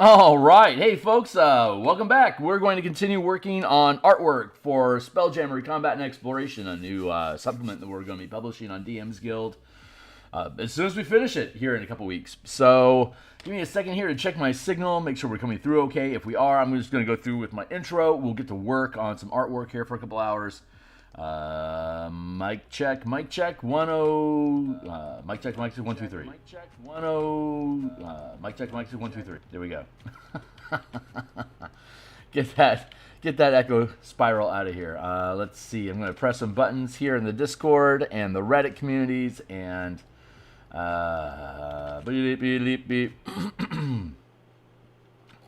All right, hey folks, welcome back. We're going to continue working on artwork for Spelljammer Combat and Exploration, a new supplement that we're going to be publishing on DMsGuild as soon as we finish it here in a couple weeks. So give me a second here to check my signal, make sure we're coming through okay. If we are, I'm just going to go through with my intro. We'll get to work on some artwork here for a couple hours. Mic check, 10. Mic check, 1, 2, 3. Mic check, 1, mic check, 1, 2, 3. There we go. Get that echo spiral out of here. Let's see. I'm going to press some buttons here in the Discord and the Reddit communities and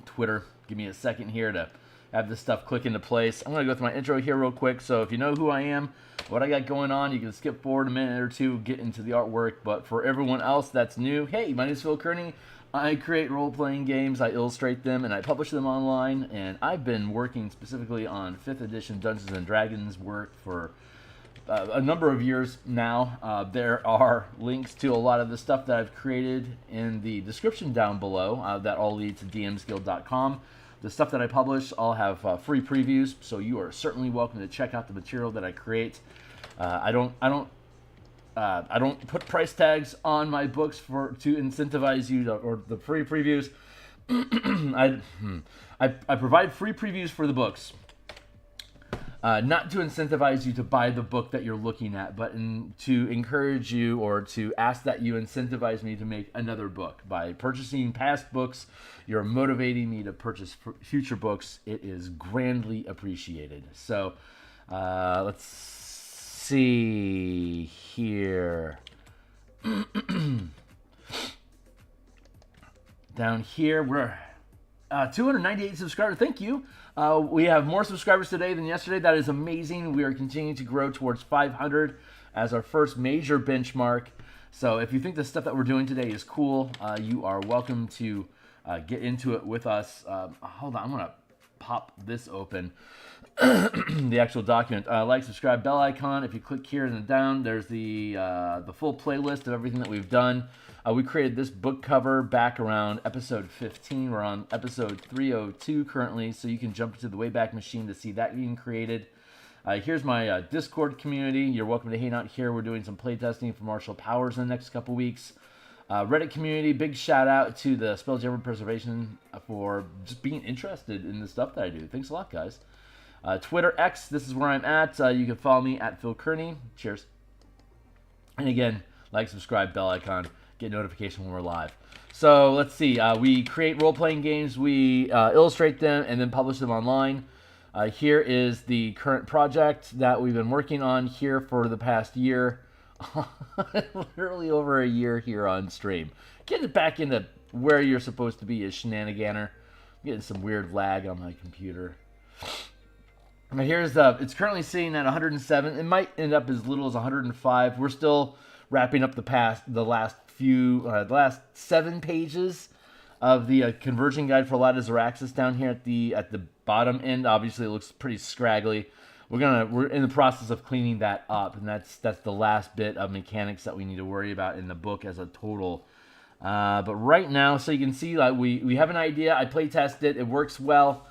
Twitter. Give me a second here to have this stuff click into place. I'm going to go through my intro here real quick. So if you know who I am, what I got going on, you can skip forward a minute or two, get into the artwork. But for everyone else that's new, hey, my name is Theurgy. I create role-playing games, I illustrate them, and I publish them online. And I've been working specifically on 5th edition Dungeons & Dragons work for a number of years now. There are links to a lot of the stuff that I've created in the description down below. That all lead to DMsGuild.com. The stuff that I publish, I'll have free previews, so you are certainly welcome to check out the material that I create. I don't put price tags on my books to incentivize you to, or the free previews. I provide free previews for the books, not to incentivize you to buy the book that you're looking at, but to encourage you or to ask that you incentivize me to make another book. By purchasing past books, you're motivating me to purchase future books. It is grandly appreciated. So let's see here. Down here, we're 298 subscribers. Thank you. We have more subscribers today than yesterday. That is amazing. We are continuing to grow towards 500 as our first major benchmark. So if you think the stuff that we're doing today is cool, you are welcome to get into it with us. Hold on, I'm going to pop this open. The actual document. Like, subscribe, bell icon. If you click here and then down, there's the full playlist of everything that we've done. We created this book cover back around episode 15. We're on episode 302 currently, so you can jump into the Wayback Machine to see that being created. Here's my Discord community. You're welcome to hang out here. We're doing some playtesting for martial powers in the next couple weeks. Reddit community, big shout out to the Spelljammer Preservation for just being interested in the stuff that I do. Thanks a lot, guys. Twitter X, this is where I'm at. You can follow me at Phil Kearney. Cheers. And again, like, subscribe, bell icon, get notification when we're live. So let's see. We create role-playing games, we illustrate them, and then publish them online. Here is the current project that we've been working on here for the past year. Literally over a year here on stream. Getting it back into where you're supposed to be is shenaniganer. I'm getting some weird lag on my computer. Now here's it's currently sitting at 107. It might end up as little as 105. We're still wrapping up the last 7 pages of the conversion guide for Lattes Araxis down here at the bottom end. Obviously, it looks pretty scraggly. We're in the process of cleaning that up, and that's the last bit of mechanics that we need to worry about in the book as a total. But right now, so you can see, like, we have an idea. I play test it. It works well.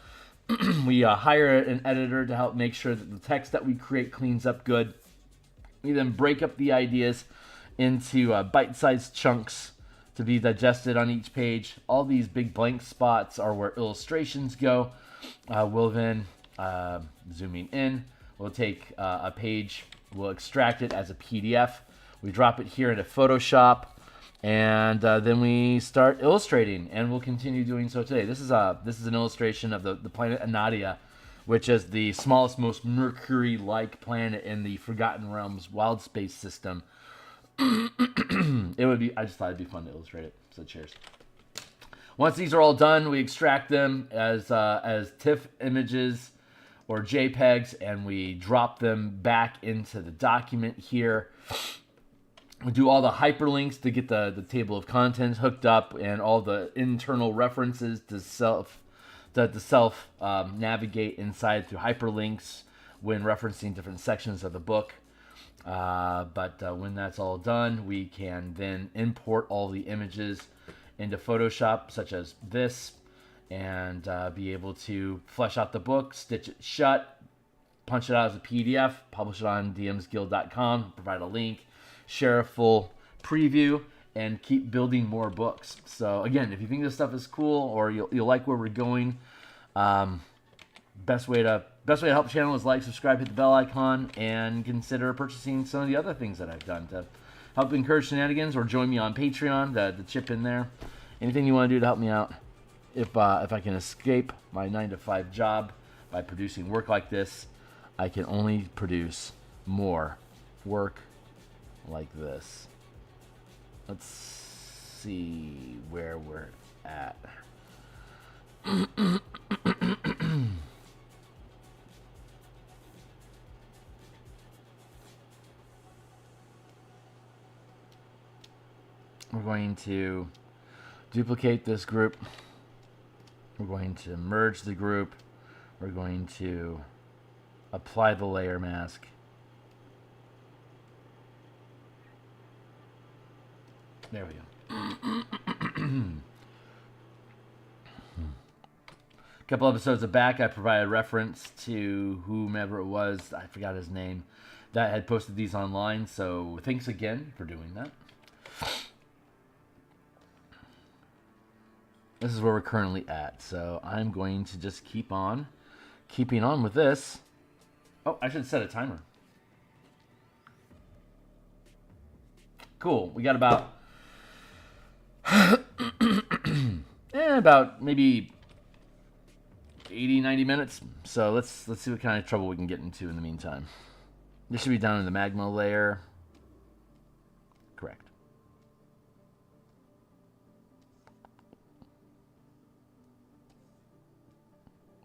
We hire an editor to help make sure that the text that we create cleans up good. We then break up the ideas into bite-sized chunks to be digested on each page. All these big blank spots are where illustrations go. We'll then, zooming in, we'll take a page, we'll extract it as a PDF. We drop it here into Photoshop, and then we start illustrating, and we'll continue doing so today. This is an illustration of the planet Anadia, which is the smallest, most Mercury-like planet in the Forgotten Realms Wildspace system. I just thought it'd be fun to illustrate it. So cheers. Once these are all done, we extract them as TIFF images or JPEGs, and we drop them back into the document here. We do all the hyperlinks to get the table of contents hooked up, and all the internal references to navigate inside through hyperlinks when referencing different sections of the book. But when that's all done, we can then import all the images into Photoshop, such as this, and be able to flesh out the book, stitch it shut, punch it out as a PDF, publish it on DMsGuild.com, provide a link, share a full preview, and keep building more books. So again, if you think this stuff is cool or you'll like where we're going, best way to help the channel is like, subscribe, hit the bell icon, and consider purchasing some of the other things that I've done to help encourage shenanigans, or join me on Patreon to chip in there. Anything you want to do to help me out. If I can escape my 9-to-5 job by producing work like this, I can only produce more work like this. Let's see where we're at. We're going to duplicate this group. We're going to merge the group. We're going to apply the layer mask. There we go. A couple episodes back, I provided reference to whomever it was, I forgot his name, that had posted these online. So thanks again for doing that. This is where we're currently at. So I'm going to just keeping on with this. Oh, I should set a timer. Cool. We got about about maybe 80-90 minutes. So let's see what kind of trouble we can get into in the meantime. This should be down in the magma layer. Correct.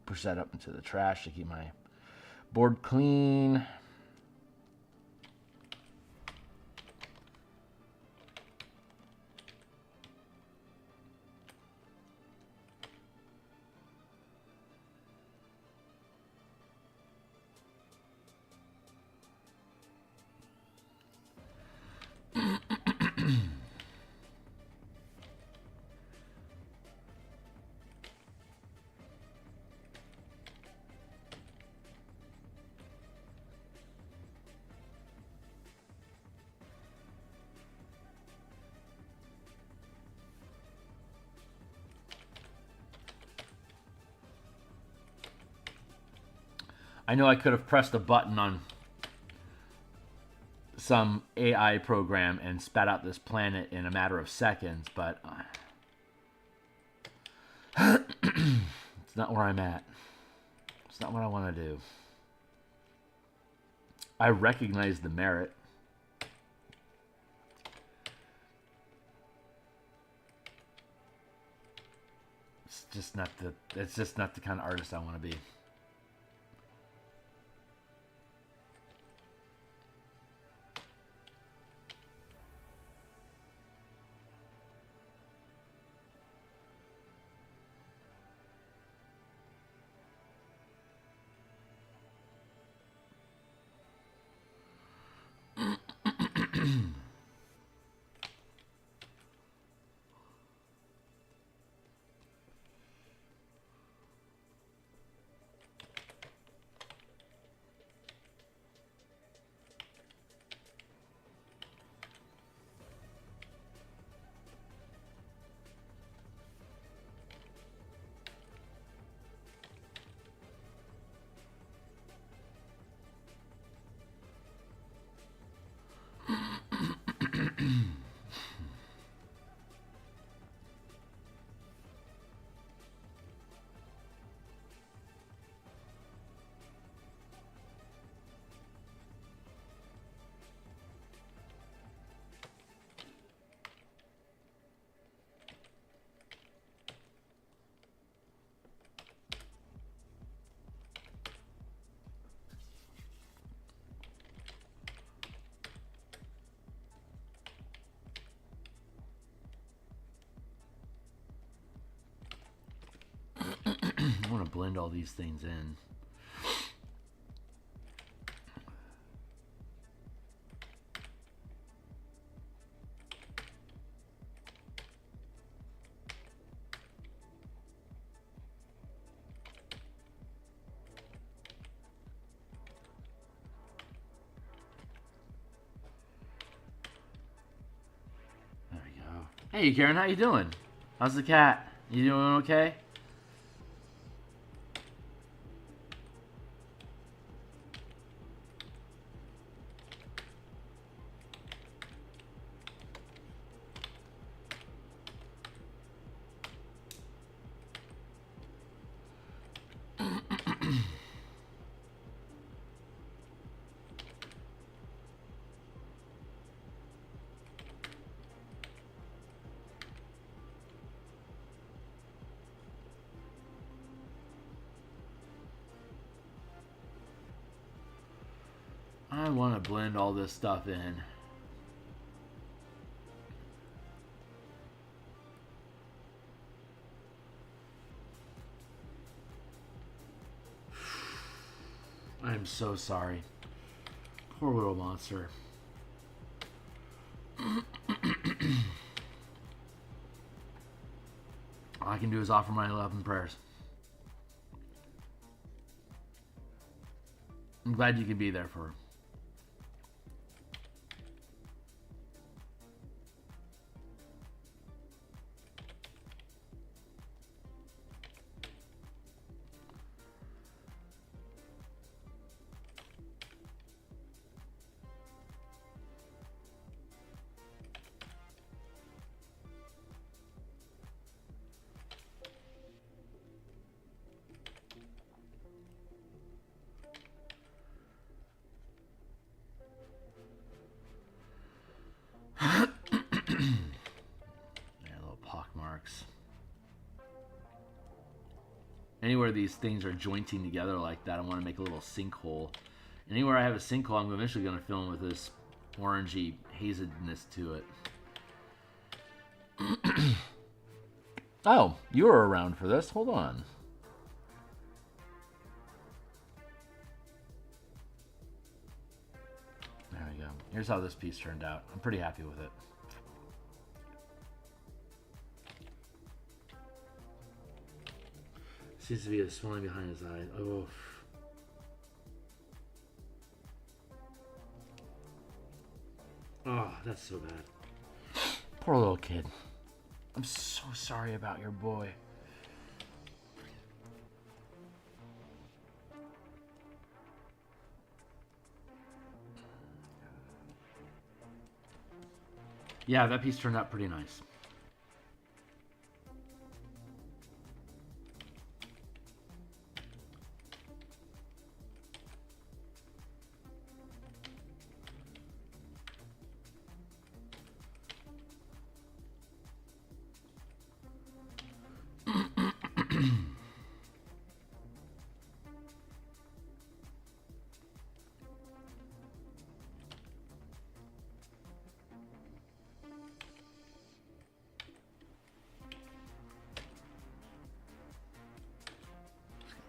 Push that up into the trash to keep my board clean. I know I could have pressed a button on some AI program and spat out this planet in a matter of seconds, but it's not where I'm at. It's not what I want to do. I recognize the merit. It's just not the kind of artist I want to be. I want to blend all these things in. Hey, Karen, how you doing? How's the cat? You doing okay? I want to blend all this stuff in. I'm so sorry. Poor little monster. All I can do is offer my love and prayers. I'm glad you could be there for her. Anywhere these things are jointing together like that, I want to make a little sinkhole. Anywhere I have a sinkhole, I'm eventually going to fill in with this orangey hazedness to it. Oh, you were around for this. Hold on. There we go. Here's how this piece turned out. I'm pretty happy with it. Seems to be a swelling behind his eye. Oh. Oh, that's so bad. Poor little kid. I'm so sorry about your boy. Yeah, that piece turned out pretty nice.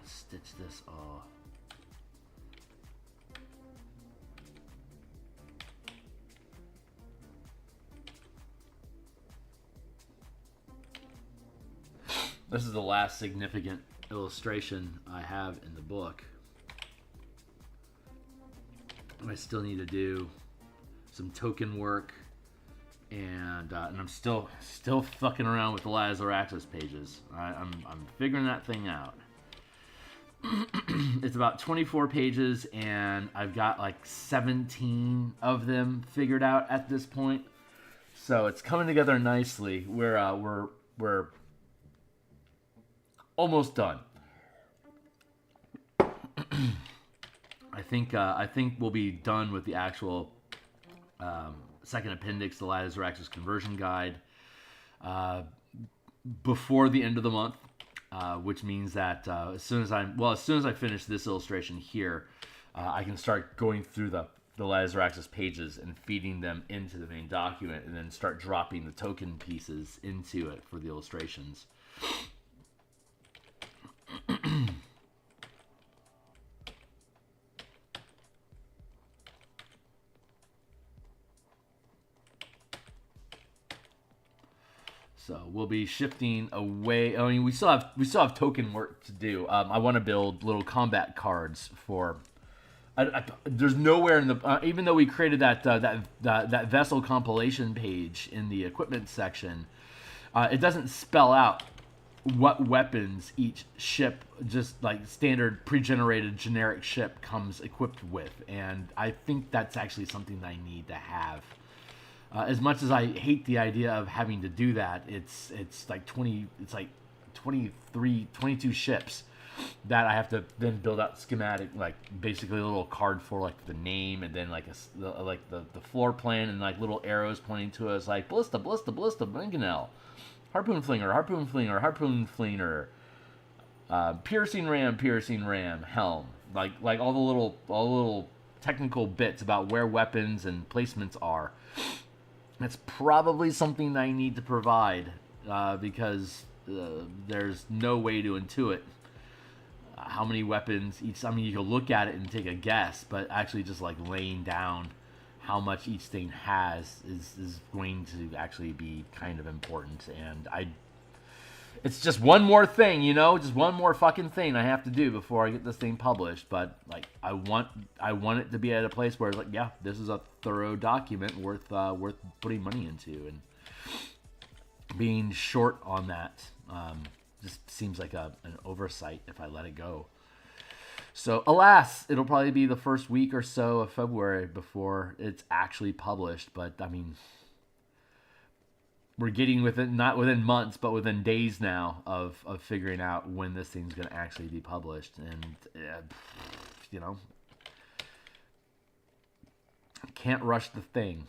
Stitch this all. This is the last significant illustration I have in the book. I still need to do some token work, and I'm still fucking around with the Lazaraxis pages. I'm figuring that thing out. It's about 24 pages, and I've got like 17 of them figured out at this point. So it's coming together nicely. We're almost done. I think we'll be done with the actual second appendix, the Lazaraxis conversion guide, before the end of the month. Which means that as soon as I finish this illustration here, I can start going through the Lazaraxis pages and feeding them into the main document, and then start dropping the token pieces into it for the illustrations. So we'll be shifting away. I mean, we still have token work to do. I want to build little combat cards for There's nowhere in the even though we created that vessel compilation page in the equipment section, it doesn't spell out what weapons each ship, just like standard pre-generated generic ship, comes equipped with, and I think that's actually something that I need to have. As much as I hate the idea of having to do that, it's like 22 ships that I have to then build out schematic, like basically a little card for like the name, and then like the floor plan, and like little arrows pointing to us like ballista, mangonel, harpoon flinger, piercing ram, helm, like all the little technical bits about where weapons and placements are. That's probably something I need to provide, because there's no way to intuit how many weapons each. I mean, you can look at it and take a guess, but actually just like laying down how much each thing has is going to actually be kind of important. And it's just one more thing, just one more fucking thing I have to do before I get this thing published. But like, I want it to be at a place where it's like, yeah, this is a thorough document worth putting money into, and being short on that just seems like an oversight if I let it go. So alas, it'll probably be the first week or so of February before it's actually published. But I mean, we're getting within, not within months, but within days now of figuring out when this thing's going to actually be published. And, can't rush the thing.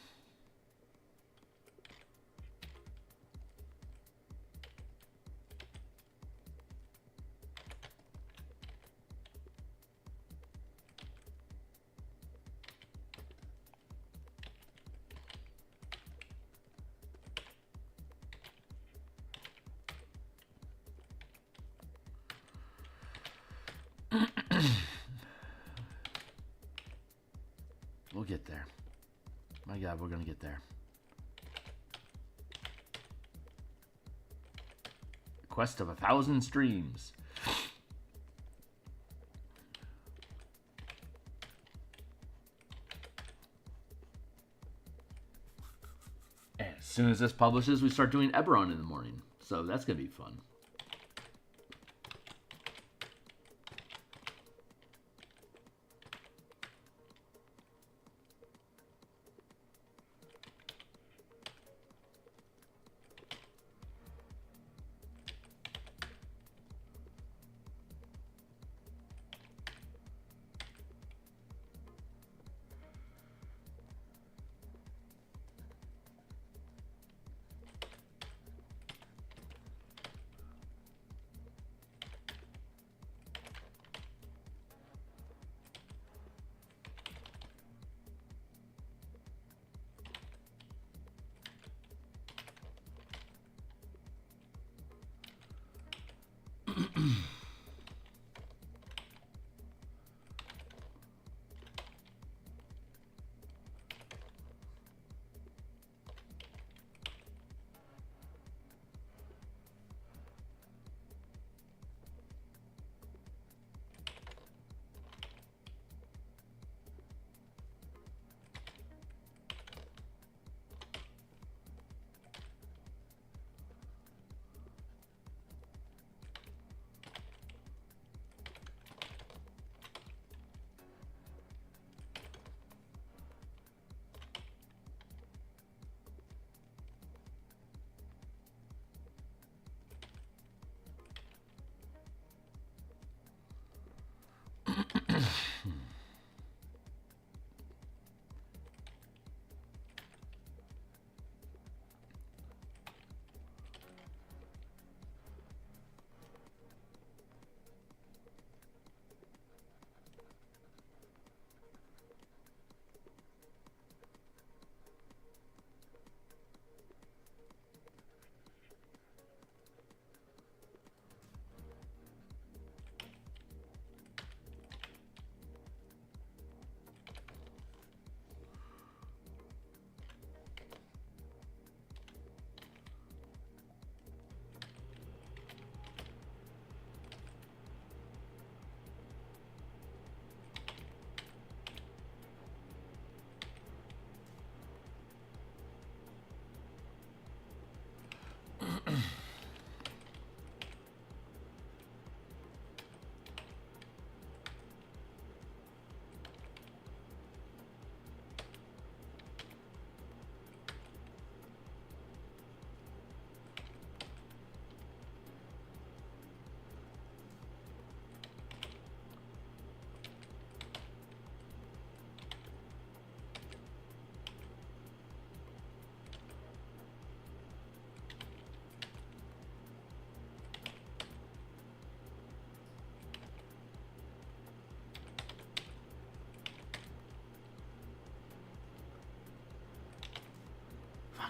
We'll get there. My God, we're going to get there. Quest of 1,000 streams. And as soon as this publishes, we start doing Eberron in the morning. So that's going to be fun.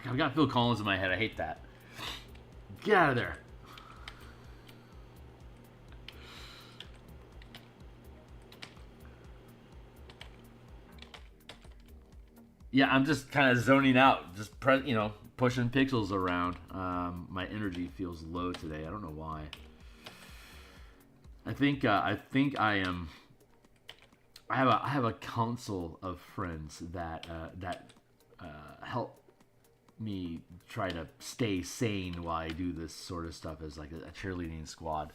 I've got Phil Collins in my head. I hate that. Get out of there. Yeah, I'm just kind of zoning out, just pushing pixels around. My energy feels low today. I don't know why. I think I am. I have a council of friends that help me try to stay sane while I do this sort of stuff as like a cheerleading squad.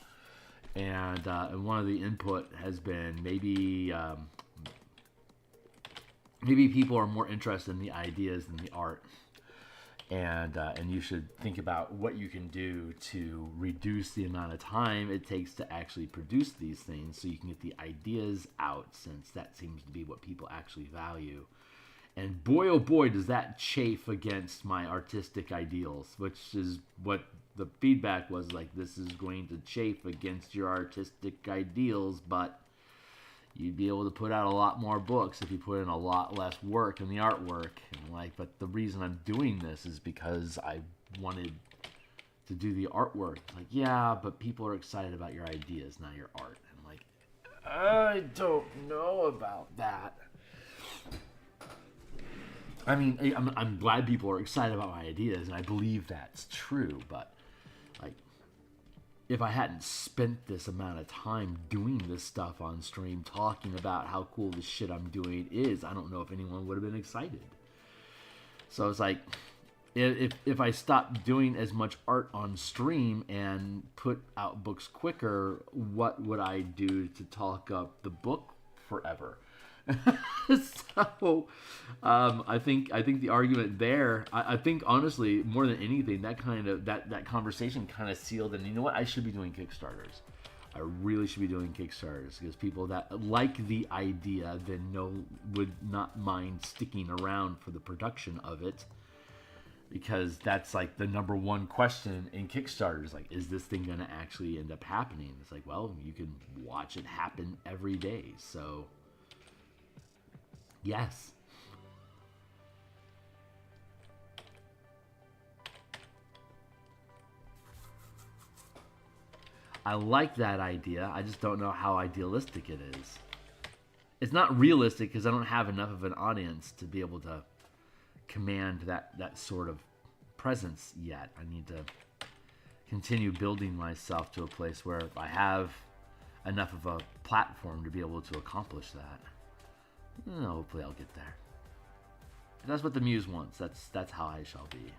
And one of the input has been maybe people are more interested in the ideas than the art, and you should think about what you can do to reduce the amount of time it takes to actually produce these things, so you can get the ideas out, since that seems to be what people actually value. And boy, oh boy, does that chafe against my artistic ideals, which is what the feedback was like. This is going to chafe against your artistic ideals, but you'd be able to put out a lot more books if you put in a lot less work in the artwork. And like, but the reason I'm doing this is because I wanted to do the artwork. Like, yeah, but people are excited about your ideas, not your art. And I'm like, I don't know about that. I mean, I'm glad people are excited about my ideas, and I believe that's true, but like, if I hadn't spent this amount of time doing this stuff on stream, talking about how cool the shit I'm doing is, I don't know if anyone would have been excited. So it's like, if I stopped doing as much art on stream and put out books quicker, what would I do to talk up the book forever? So I think the argument there, I think honestly, more than anything, that conversation kind of sealed. And you know what? I should be doing Kickstarters. I really should be doing Kickstarters, because people that like the idea then would not mind sticking around for the production of it, because that's like the number one question in Kickstarters. Like, is this thing going to actually end up happening? It's like, well, you can watch it happen every day. So yes. I like that idea. I just don't know how idealistic it is. It's not realistic because I don't have enough of an audience to be able to command that sort of presence yet. I need to continue building myself to a place where I have enough of a platform to be able to accomplish that. Hopefully I'll get there. If that's what the muse wants, that's how I shall be.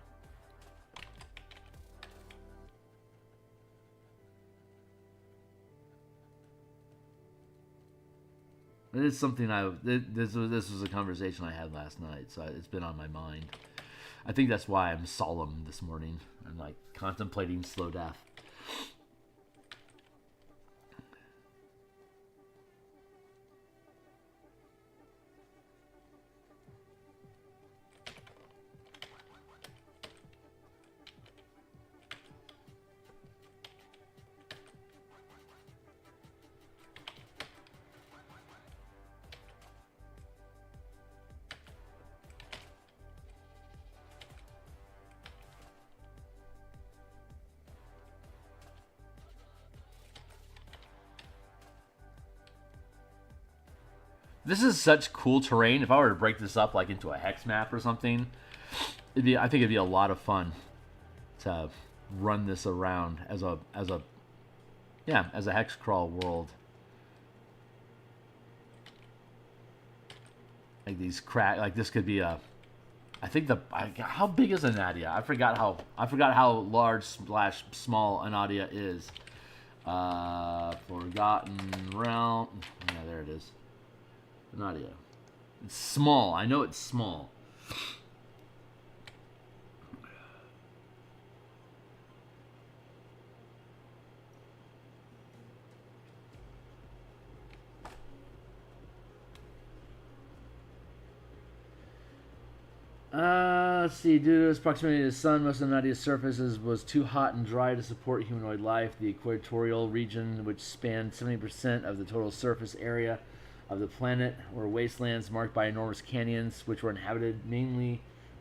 It is something this was a conversation I had last night, so it's been on my mind. I think that's why I'm solemn this morning. I'm like contemplating slow death. This is such cool terrain. If I were to break this up like into a hex map or something, I think it'd be a lot of fun to run this around as a hex crawl world. Like these this could be a. I think how big is Anadia? I forgot how large / small Anadia is. Forgotten Realm. Yeah, there it is. Nadia. It's small. I know it's small. Let's see. Due to its proximity to the sun, most of Nadia's surfaces was too hot and dry to support humanoid life. The equatorial region, which spanned 70% of the total surface area of the planet, were wastelands marked by enormous canyons, which were inhabited mainly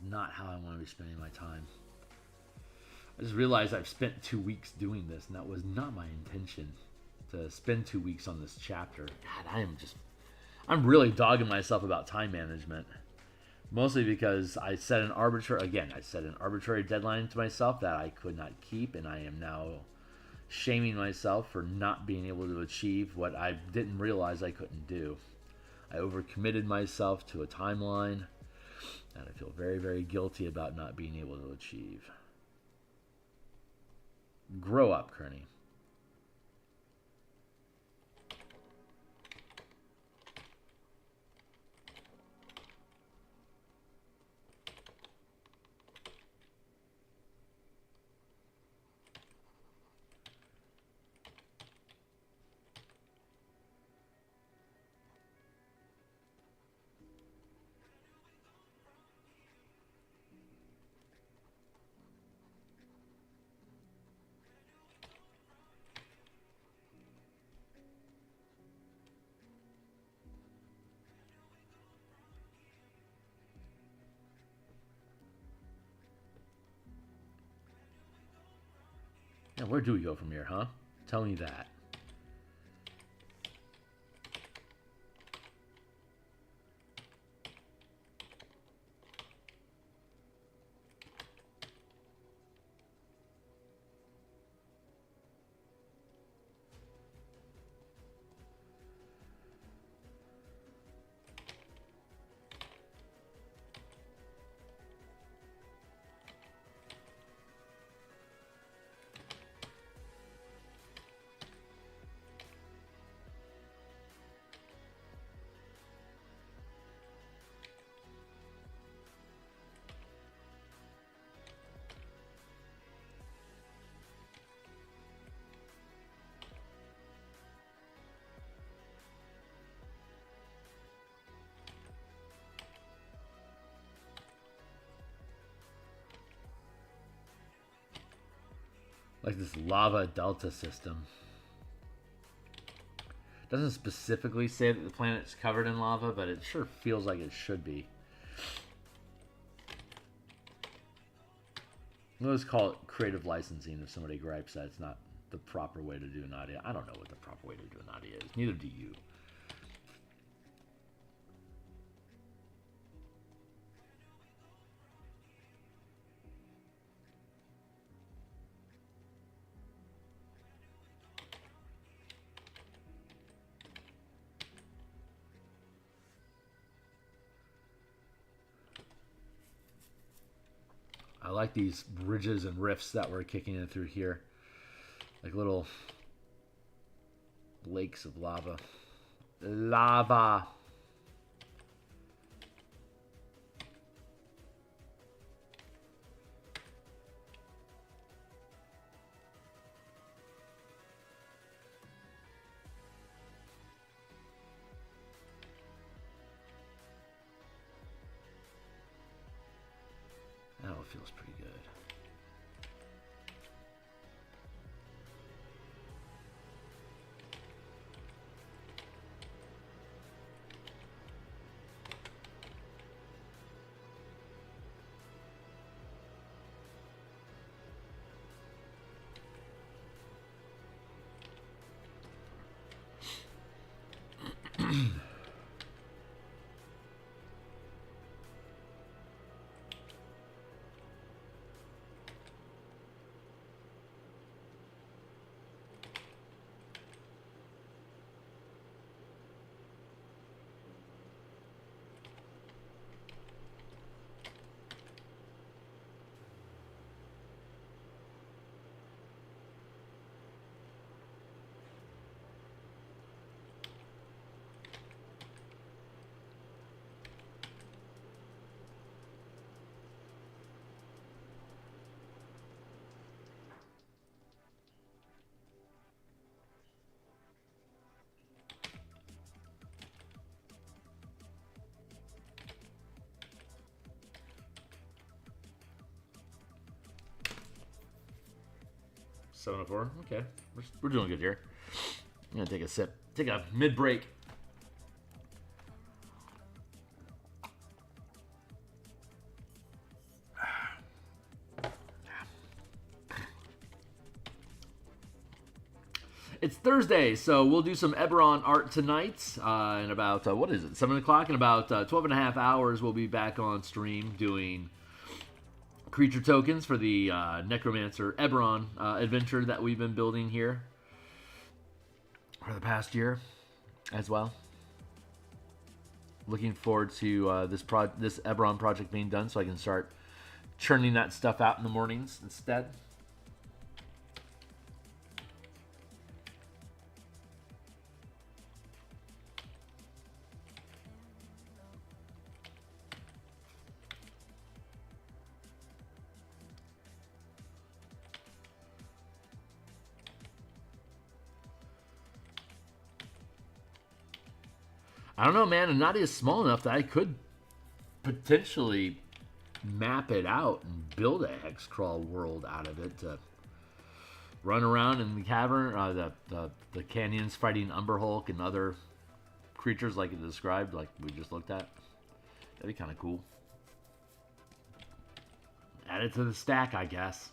It's not how I want to be spending my time. I just realized I've spent 2 weeks doing this, and that was not my intention, to spend 2 weeks on this chapter. God, I'm really dogging myself about time management. Mostly because I set an arbitrary deadline to myself that I could not keep, and I am now shaming myself for not being able to achieve what I didn't realize I couldn't do. I overcommitted myself to a timeline that I feel very, very guilty about not being able to achieve. Grow up, Kearney. Now, where do we go from here, huh? Tell me that. Like this lava delta system. It doesn't specifically say that the planet's covered in lava, but it sure feels like it should be. Let's call it creative licensing if somebody gripes that it's not the proper way to do an idea. I don't know what the proper way to do an idea is. Neither do you. I like these bridges and rifts that we're kicking in through here. Like little lakes of lava. Lava! That all feels pretty good. Seven to 4. Okay, we're doing good here. I'm gonna take a sip. Take a mid break. It's Thursday, so we'll do some Eberron art tonight. In about, what is it, 7 o'clock? In about 12 and a half hours, we'll be back on stream doing creature tokens for the Necromancer Eberron adventure that we've been building here for the past year as well. Looking forward to this Eberron project being done so I can start churning that stuff out in the mornings instead. I don't know, man. Anati is small enough that I could potentially map it out and build a hex crawl world out of it to run around in the cavern, the canyons, fighting Umber Hulk and other creatures like it described, like we just looked at. That'd be kind of cool. Add it to the stack, I guess.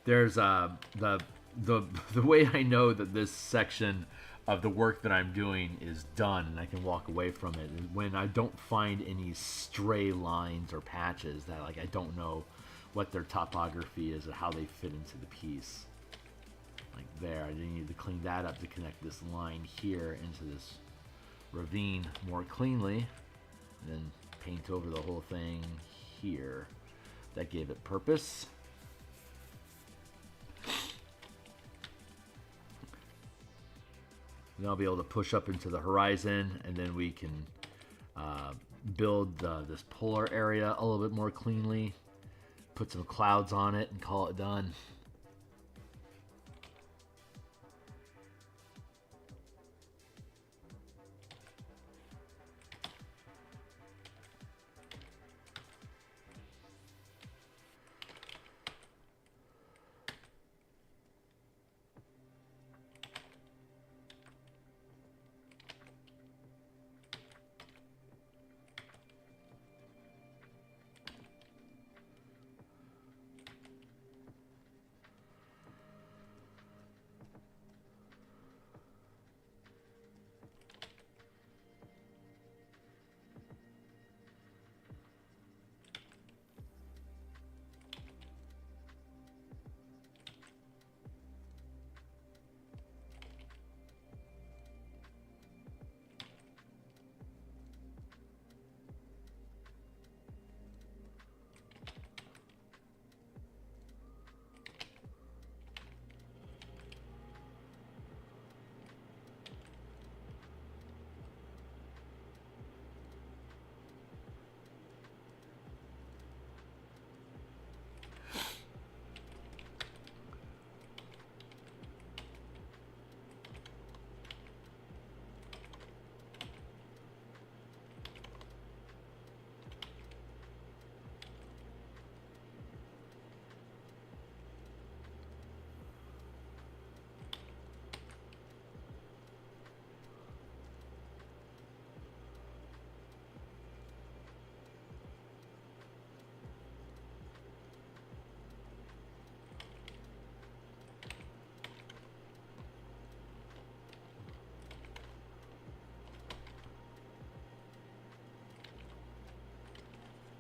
There's the way I know that this section of the work that I'm doing is done and I can walk away from it is when I don't find any stray lines or patches that like I don't know what their topography is or how they fit into the piece. Like there, I need to clean that up to connect this line here into this ravine more cleanly, and then paint over the whole thing here. That gave it purpose. Then I'll be able to push up into the horizon, and then we can build this polar area a little bit more cleanly, put some clouds on it, and call it done.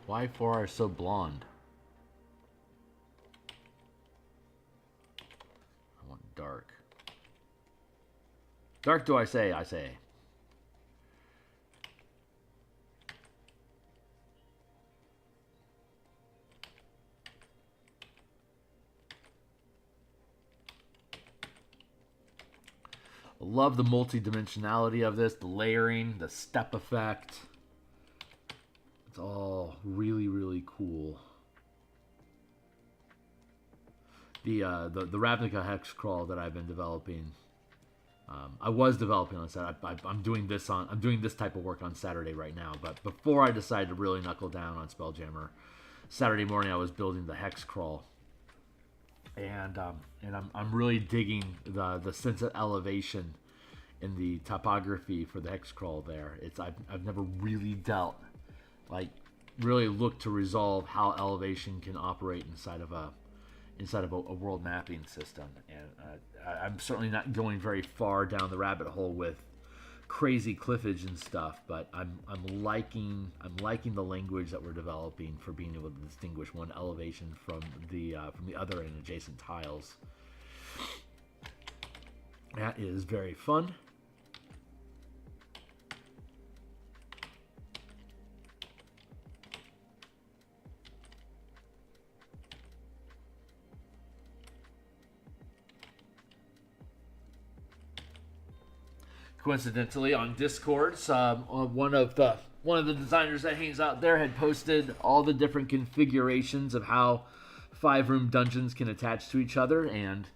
Why 4 are so blonde? I want dark. Dark do I say? I say. I love the multi-dimensionality of this, the layering, the step effect. It's all really, really cool. The Ravnica hex crawl that I've been developing I was developing on Saturday. I'm doing this type of work on Saturday right now. But before I decided to really knuckle down on Spelljammer, Saturday morning I was building the hex crawl, and I'm really digging the sense of elevation in the topography for the hex crawl there. I've never really really looked to resolve how elevation can operate inside of a world mapping system, and I'm certainly not going very far down the rabbit hole with crazy cliffage and stuff, but I'm liking the language that we're developing for being able to distinguish one elevation from the other and adjacent tiles. That is very fun. Coincidentally, on Discord, one of the designers that hangs out there had posted all the different configurations of how 5-room dungeons can attach to each other. And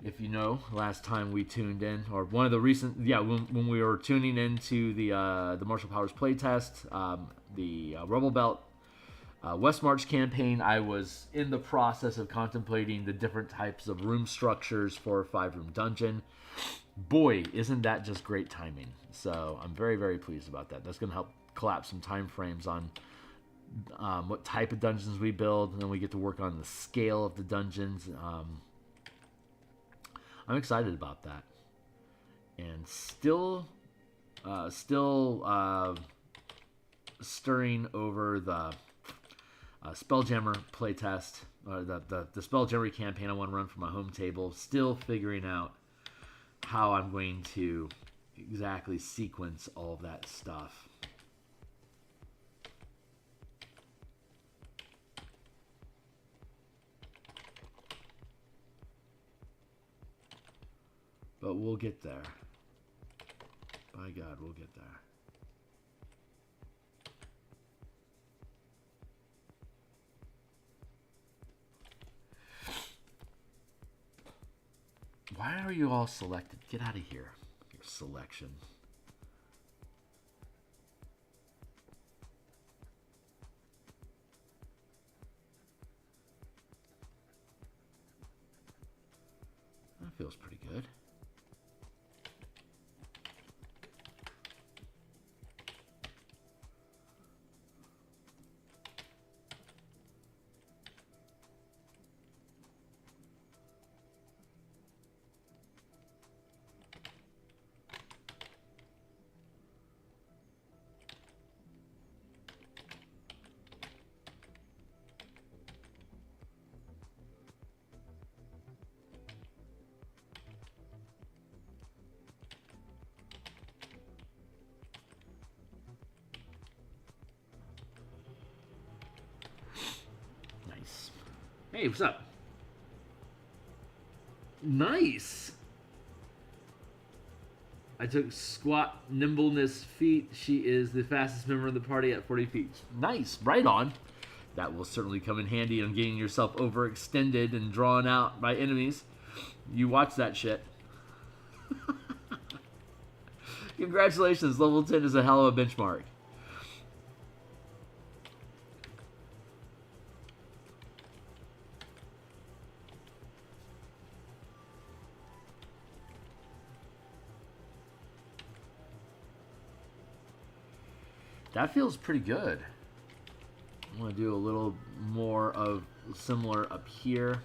if you know, last time we tuned in, or one of the recent, when we were tuning into the Martial Powers playtest, the Rebel Belt West March campaign, I was in the process of contemplating the different types of room structures for a 5-room dungeon. Boy, isn't that just great timing. So I'm very, very pleased about that. That's going to help collapse some time frames on what type of dungeons we build, and then we get to work on the scale of the dungeons. I'm excited about that. And still stirring over the Spelljammer playtest, or the Spelljammer campaign I want to run for my home table. Still figuring out how I'm going to exactly sequence all of that stuff. But we'll get there. By God, we'll get there. Why are you all selected? Get out of here. Your selection. That feels pretty good. Hey, what's up? Nice. I took squat nimbleness feat. She is the fastest member of the party at 40 feet. Nice. Right on. That will certainly come in handy on getting yourself overextended and drawn out by enemies. You watch that shit. Congratulations. Level 10 is a hell of a benchmark. That feels pretty good. I'm going to do a little more of similar up here.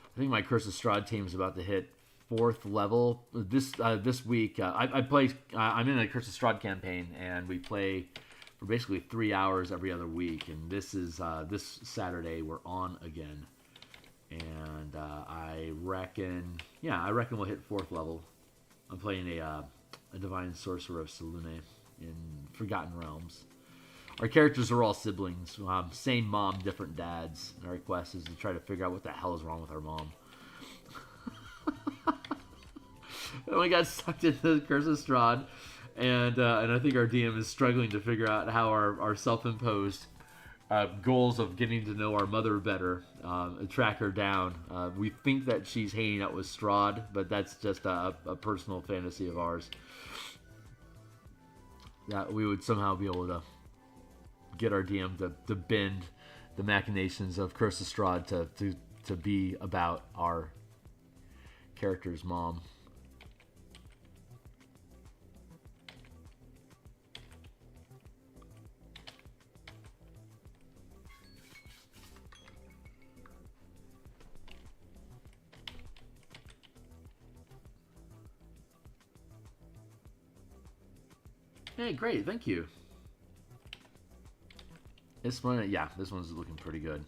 I think my Curse of Strahd team is about to hit 4th level this week. I play. I'm in a Curse of Strahd campaign, and we play for basically 3 hours every other week. And this is this Saturday we're on again, and I reckon we'll hit 4th level. I'm playing a Divine Sorcerer of Selûne, in Forgotten Realms. Our characters are all siblings, same mom, different dads. And our quest is to try to figure out what the hell is wrong with our mom. And we got sucked into the Curse of Strahd, and I think our DM is struggling to figure out how our self-imposed goals of getting to know our mother better track her down. We think that she's hanging out with Strahd, but that's just a personal fantasy of ours. That we would somehow be able to get our DM to bend the machinations of Curse of Strahd to be about our character's mom. Hey, great, thank you. This one, yeah, this one's looking pretty good.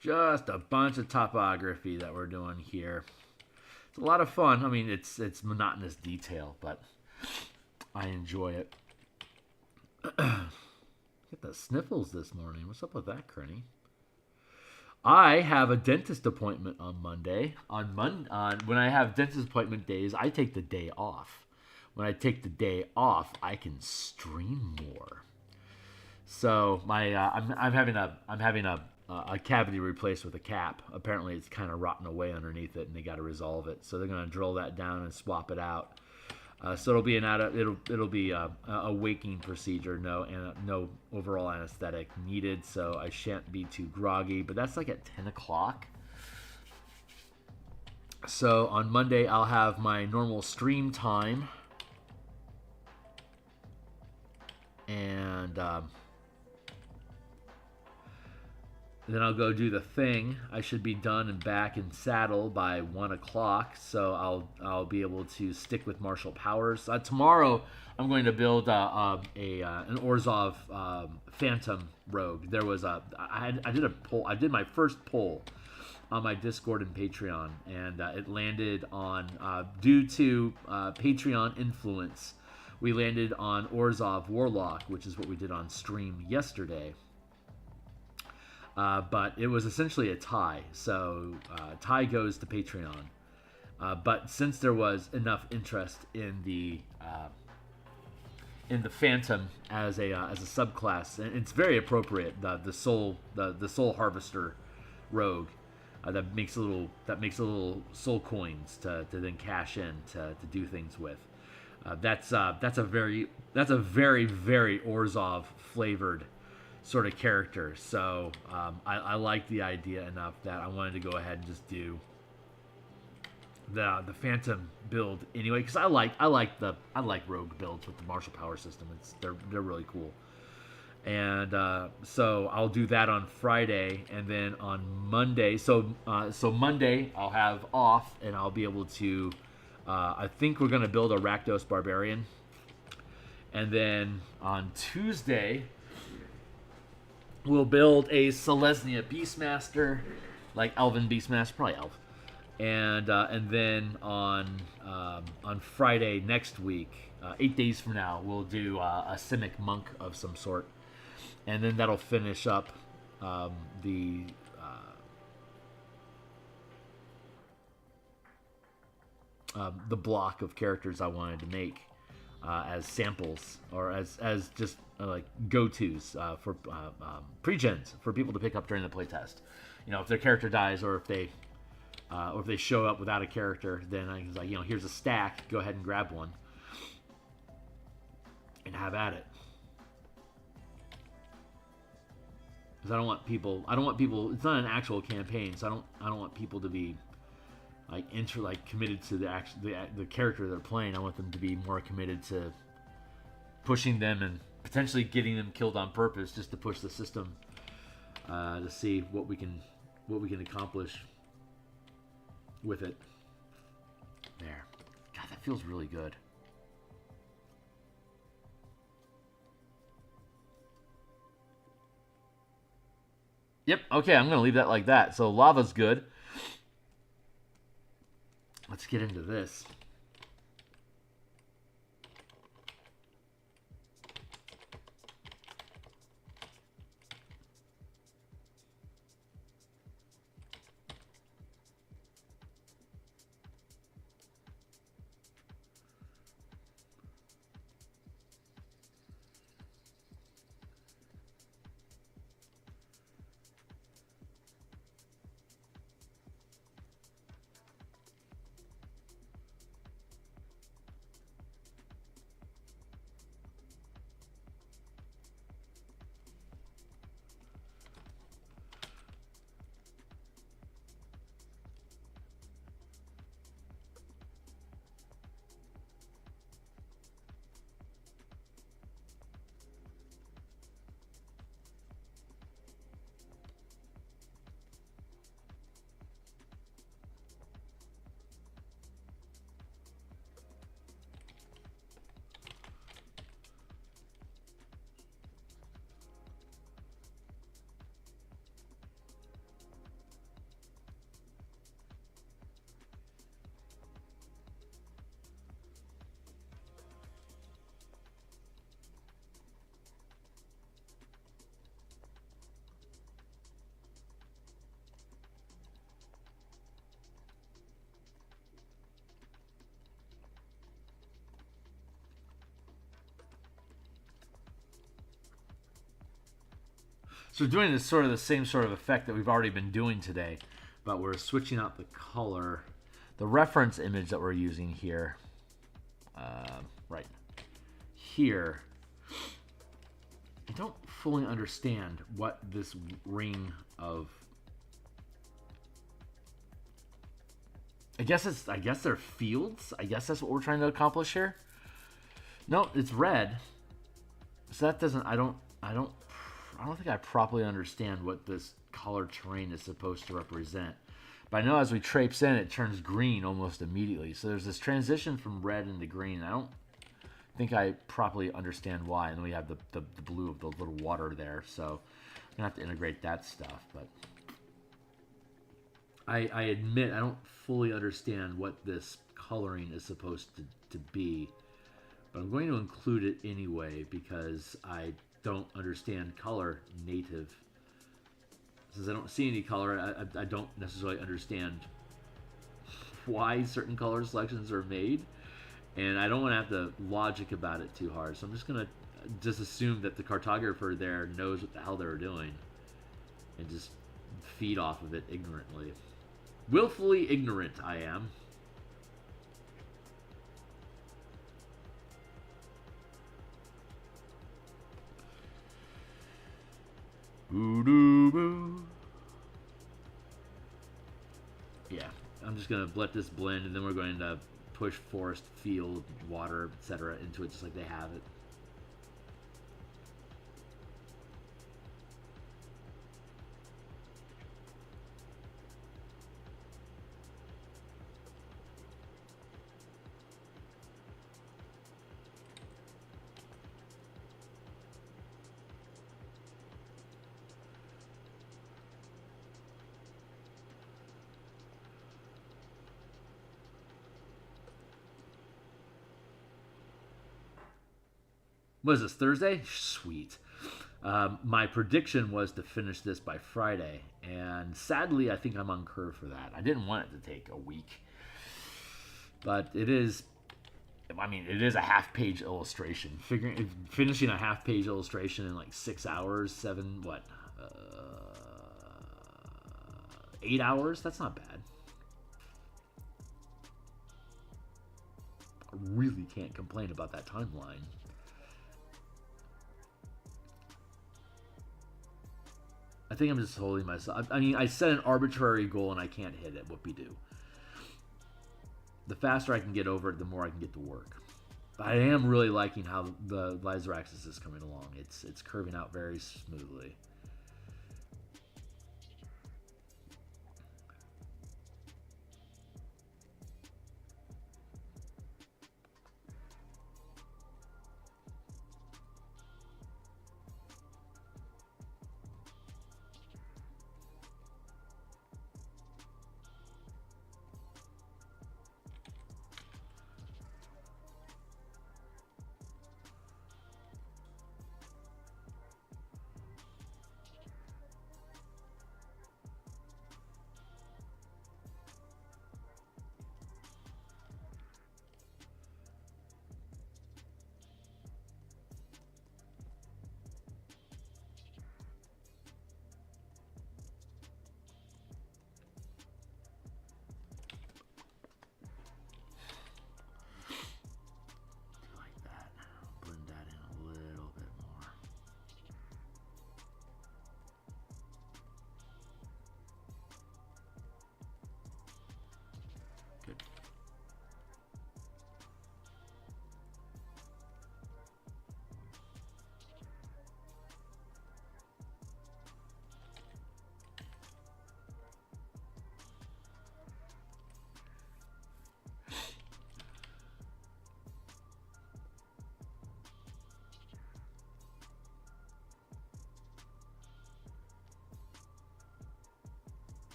Just a bunch of topography that we're doing here. It's a lot of fun. I mean, it's monotonous detail, but I enjoy it. Get the sniffles this morning. What's up with that, Crenny? I have a dentist appointment on Monday. When I have dentist appointment days, I take the day off. When I take the day off, I can stream more. So I'm having a cavity replaced with a cap. Apparently, it's kind of rotten away underneath it, and they got to resolve it. So they're going to drill that down and swap it out. So it'll be a waking procedure. No overall anesthetic needed. So I shan't be too groggy. But that's like at 10 o'clock. So on Monday, I'll have my normal stream time, and then I'll go do the thing. I should be done and back in saddle by 1 o'clock, so I'll be able to stick with martial powers. Tomorrow, I'm going to build an Orzhov Phantom Rogue. There was I did a poll. I did my first poll on my Discord and Patreon, and it landed on due to Patreon influence. We landed on Orzhov Warlock, which is what we did on stream yesterday. But it was essentially a tie, so tie goes to Patreon. But since there was enough interest in the Phantom as a subclass, and it's very appropriate. The soul harvester rogue that makes a little soul coins to then cash in to do things with. That's a very Orzhov flavored sort of character, so I like the idea enough that I wanted to go ahead and just do the Phantom build anyway, because I like rogue builds with the martial power system. They're really cool, and so I'll do that on Friday, and then on Monday. So Monday I'll have off, and I'll be able to. I think we're gonna build a Rakdos Barbarian, and then on Tuesday we'll build a Selesnya Beastmaster, like Elven Beastmaster, probably Elf. And then on Friday next week, 8 days from now, we'll do a Simic Monk of some sort. And then that'll finish up the block of characters I wanted to make as samples, or as just like go-tos for pre-gens for people to pick up during the playtest. You know, if their character dies, or if they show up without a character, then I was like, here's a stack. Go ahead and grab one and have at it. Because I don't want people. It's not an actual campaign, so I don't want people to be committed to the character they're playing. I want them to be more committed to pushing them and potentially getting them killed on purpose just to push the system to see what we can accomplish with it. There. God, that feels really good. Yep, okay, I'm going to leave that like that. So lava's good. Let's get into this. So we're doing this sort of the same sort of effect that we've already been doing today, but we're switching out the color. The reference image that we're using here, right here, I don't fully understand what this ring of... I guess they're fields. I guess that's what we're trying to accomplish here. No, it's red. So that doesn't... I don't think I properly understand what this color terrain is supposed to represent. But I know as we traipse in, it turns green almost immediately. So there's this transition from red into green. I don't think I properly understand why. And then we have the blue of the little water there. So I'm going to have to integrate that stuff. But I admit I don't fully understand what this coloring is supposed to be. But I'm going to include it anyway because I don't understand color native. Since I don't see any color, I don't necessarily understand why certain color selections are made, and I don't want to have to logic about it too hard. So I'm just gonna assume that the cartographer there knows what the hell they're doing, and just feed off of it ignorantly. Willfully ignorant, I am. Yeah, I'm just going to let this blend, and then we're going to push forest, field, water, etc. into it just like they have it. What is this, Thursday? Sweet. My prediction was to finish this by Friday, and sadly, I think I'm on curve for that. I didn't want it to take a week, but it is. I mean, it is a half-page illustration. Finishing a half-page illustration in like 6 hours, 8 hours. That's not bad. I really can't complain about that timeline. I think I'm just holding myself. I mean, I set an arbitrary goal and I can't hit it. Whoopie-doo. The faster I can get over it, the more I can get to work. I am really liking how the Lyzraxis is coming along. It's curving out very smoothly.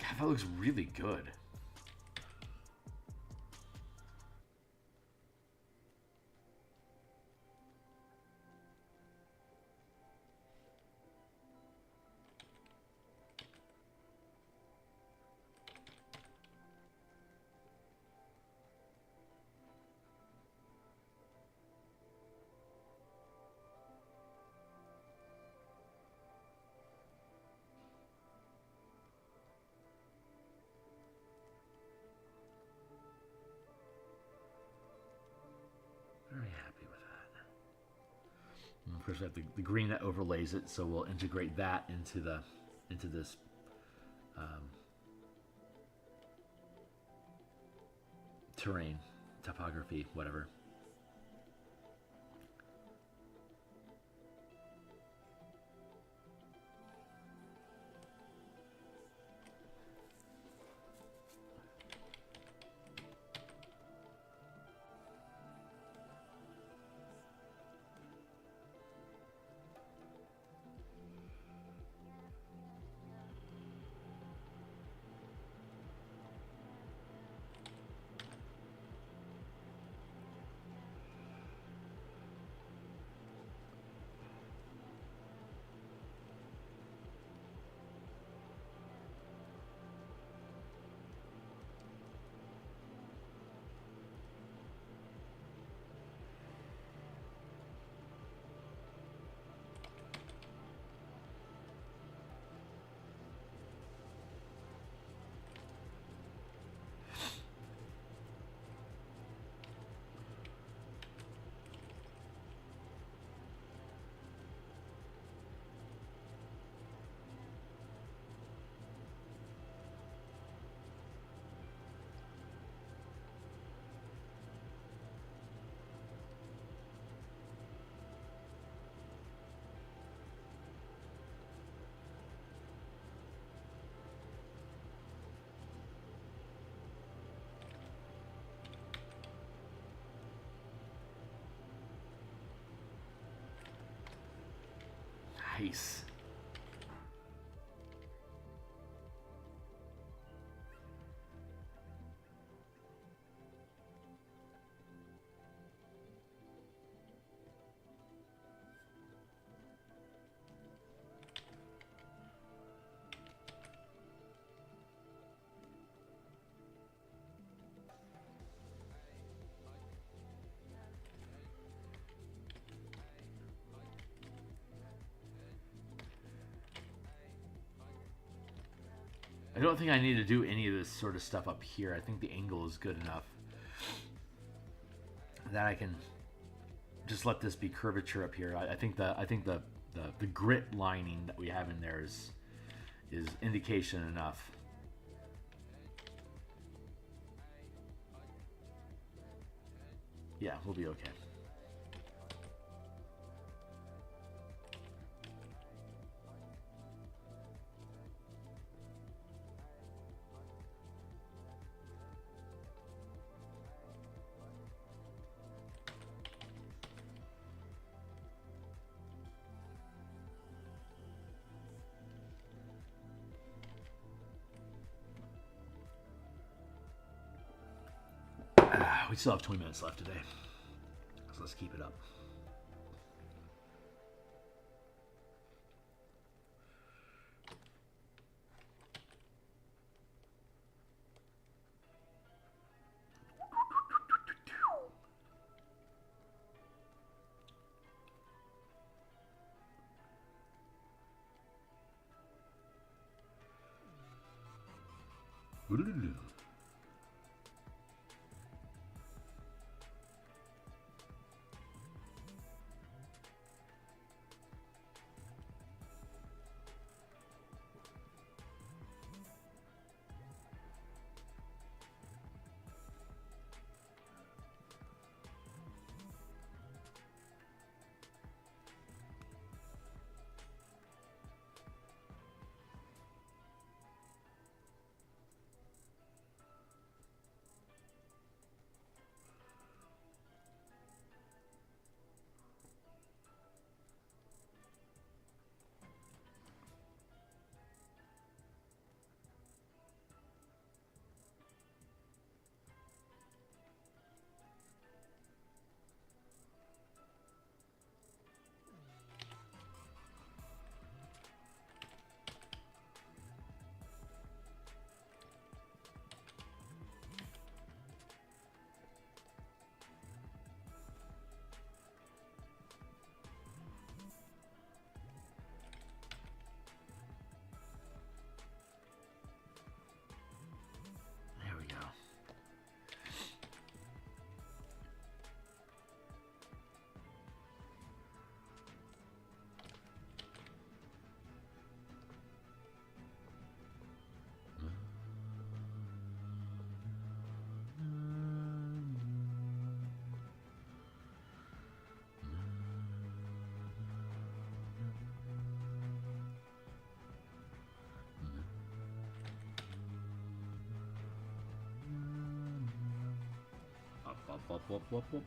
God, that looks really good. Very happy with that. And of course, we have the green that overlays it, so we'll integrate that into this terrain, topography, whatever. Nice. I don't think I need to do any of this sort of stuff up here. I think the angle is good enough that I can just let this be curvature up here. I think the the grit lining that we have in there is indication enough. Yeah, we'll be okay. We still have 20 minutes left today, so let's keep it up.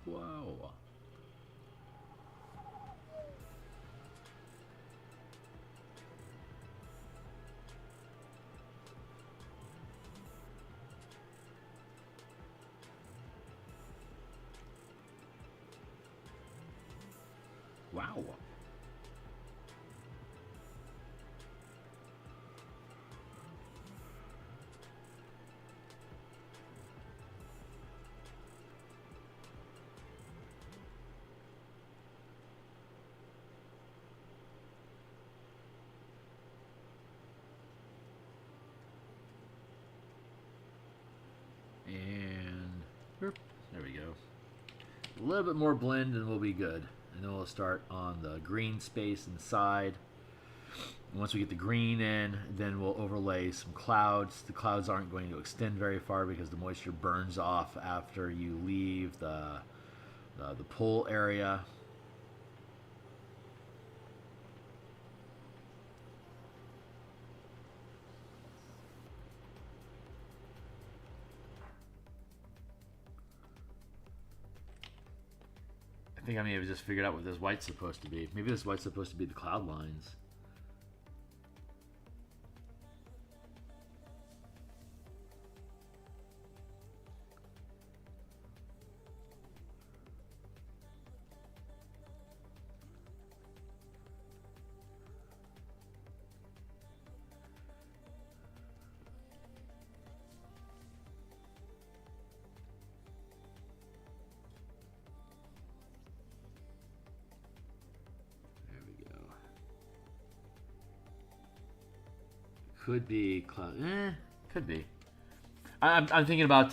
Wow. Wow. And there we go. A little bit more blend and we'll be good. And then we'll start on the green space inside. And once we get the green in, then we'll overlay some clouds. The clouds aren't going to extend very far because the moisture burns off after you leave the pool area. I think I may have just figured out what this white's supposed to be. Maybe this white's supposed to be the cloud lines. Could be cloud. Could be. I'm thinking about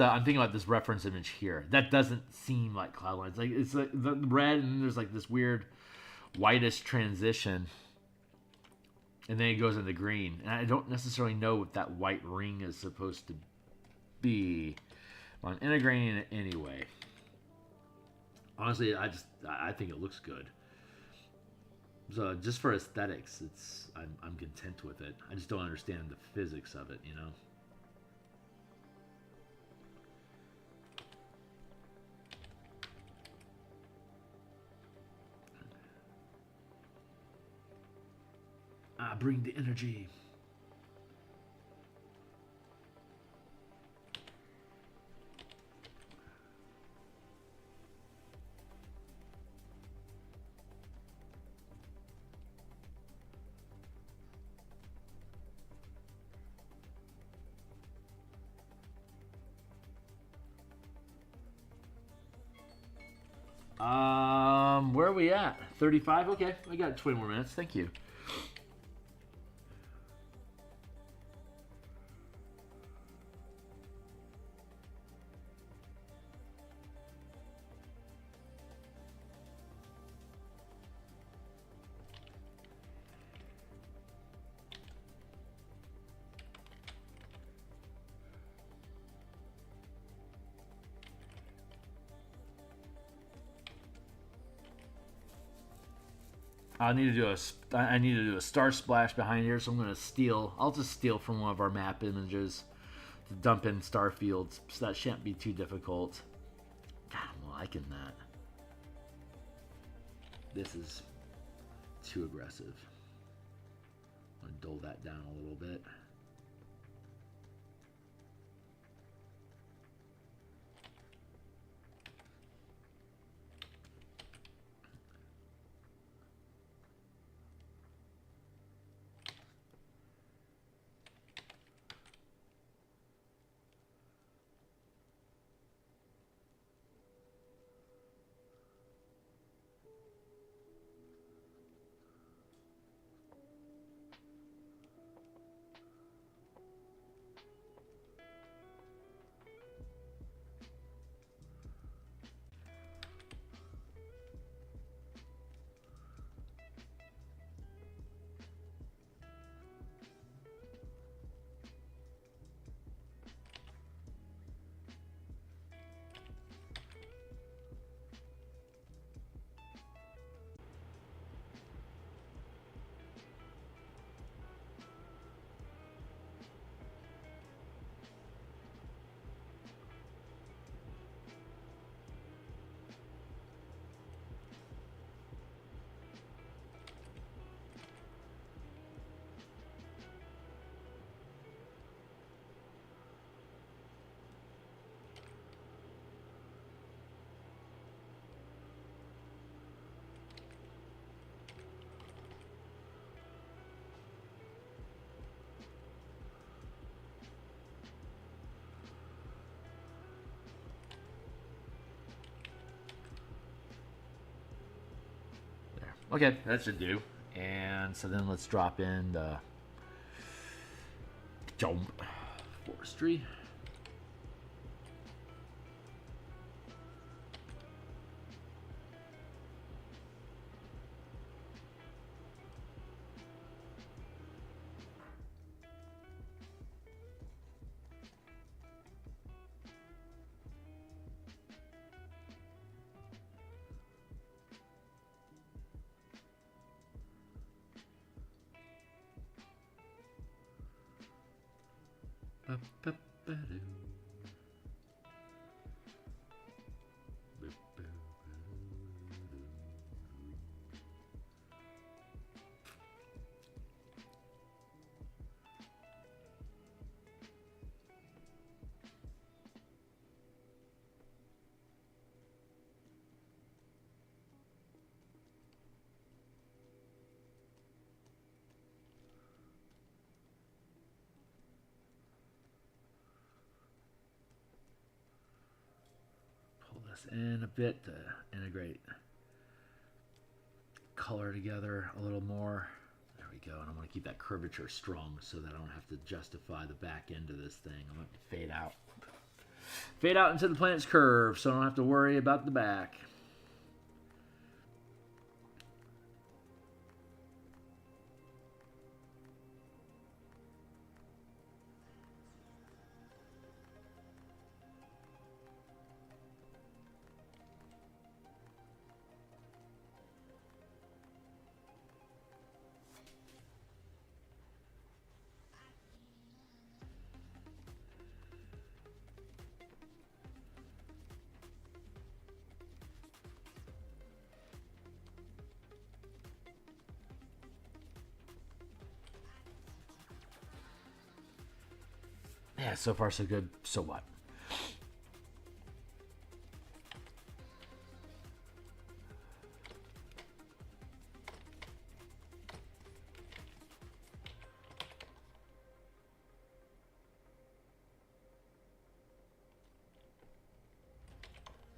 this reference image here. That doesn't seem like cloud lines. Like it's like the red and there's like this weird whitish transition. And then it goes into green. And I don't necessarily know what that white ring is supposed to be. But I'm integrating it anyway. Honestly, I think it looks good. So just for aesthetics, I'm content with it. I just don't understand the physics of it, you know? Bring the energy. Where are we at? 35? Okay, I got 20 more minutes. Thank you. I need to do a star splash behind here, so I'm gonna steal. I'll just steal from one of our map images to dump in star fields, so that shan't be too difficult. God, I'm liking that. This is too aggressive. I'm gonna dull that down a little bit. Okay, that should do. And so then let's drop in the forestry. In a bit to integrate color together a little more. There we go. And I'm going to keep that curvature strong so that I don't have to justify the back end of this thing. I'm going to fade out. Fade out into the planet's curve so I don't have to worry about the back. Yeah, so far so good. So what?